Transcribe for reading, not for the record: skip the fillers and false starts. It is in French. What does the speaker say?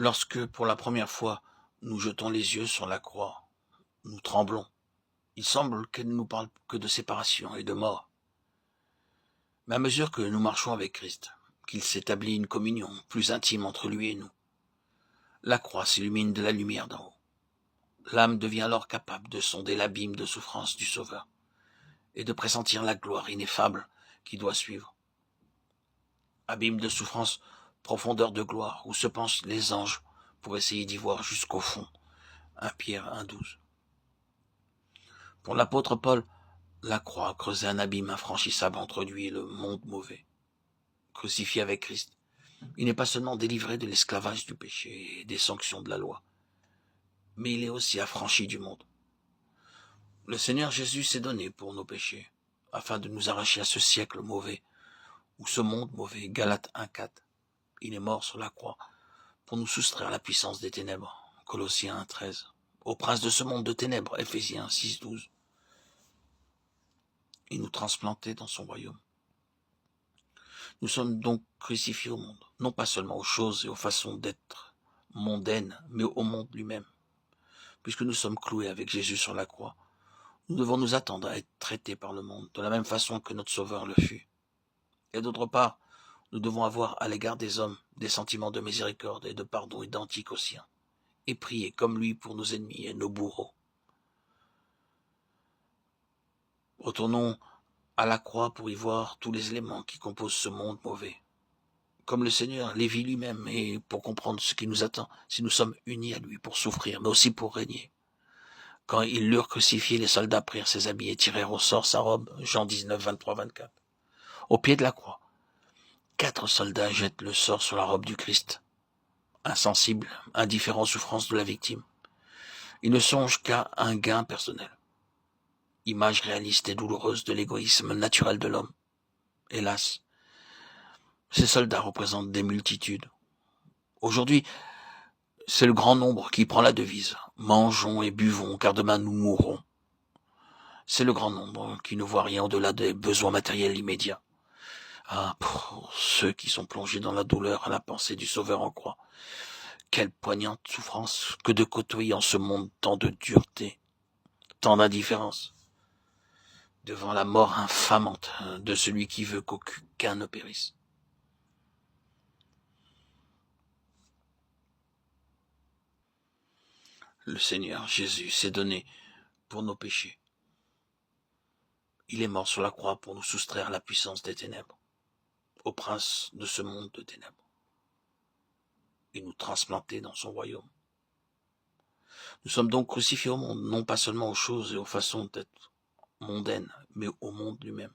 Lorsque, pour la première fois, nous jetons les yeux sur la croix, nous tremblons. Il semble qu'elle ne nous parle que de séparation et de mort. Mais à mesure que nous marchons avec Christ, qu'il s'établit une communion plus intime entre lui et nous, la croix s'illumine de la lumière d'en haut. L'âme devient alors capable de sonder l'abîme de souffrance du Sauveur et de pressentir la gloire ineffable qui doit suivre. Abîme de souffrance, profondeur de gloire, où se penchent les anges pour essayer d'y voir jusqu'au fond. 1 Pierre 1,12. Pour l'apôtre Paul, la croix creusait un abîme infranchissable entre lui et le monde mauvais. Crucifié avec Christ, il n'est pas seulement délivré de l'esclavage du péché et des sanctions de la loi, mais il est aussi affranchi du monde. Le Seigneur Jésus s'est donné pour nos péchés, afin de nous arracher à ce siècle mauvais, ou ce monde mauvais. Galates 1,4. Il est mort sur la croix pour nous soustraire à la puissance des ténèbres. Colossiens 1,13. Au prince de ce monde de ténèbres. Éphésiens 6,12. Il nous transplantait dans son royaume. Nous sommes donc crucifiés au monde, non pas seulement aux choses et aux façons d'être mondaines, mais au monde lui-même. Puisque nous sommes cloués avec Jésus sur la croix, nous devons nous attendre à être traités par le monde de la même façon que notre Sauveur le fut. Et d'autre part, nous devons avoir à l'égard des hommes des sentiments de miséricorde et de pardon identiques aux siens, et prier comme lui pour nos ennemis et nos bourreaux. Retournons à la croix pour y voir tous les éléments qui composent ce monde mauvais, comme le Seigneur les vit lui-même, et pour comprendre ce qui nous attend si nous sommes unis à lui pour souffrir, mais aussi pour régner. Quand ils l'eurent crucifié, les soldats prirent ses habits et tirèrent au sort sa robe. Jean 19, 23, 24. Au pied de la croix, 4 soldats jettent le sort sur la robe du Christ. Insensibles, indifférents aux souffrances de la victime. Ils ne songent qu'à un gain personnel. Image réaliste et douloureuse de l'égoïsme naturel de l'homme. Hélas, ces soldats représentent des multitudes. Aujourd'hui, c'est le grand nombre qui prend la devise. Mangeons et buvons, car demain nous mourrons. C'est le grand nombre qui ne voit rien au-delà des besoins matériels immédiats. Ah, pour ceux qui sont plongés dans la douleur à la pensée du Sauveur en croix. Quelle poignante souffrance que de côtoyer en ce monde tant de dureté, tant d'indifférence, devant la mort infamante de celui qui veut qu'aucun ne périsse. Le Seigneur Jésus s'est donné pour nos péchés. Il est mort sur la croix pour nous soustraire à la puissance des ténèbres, au prince de ce monde de ténèbres, et nous transplanter dans son royaume. Nous sommes donc crucifiés au monde, non pas seulement aux choses et aux façons d'être mondaines, mais au monde lui-même.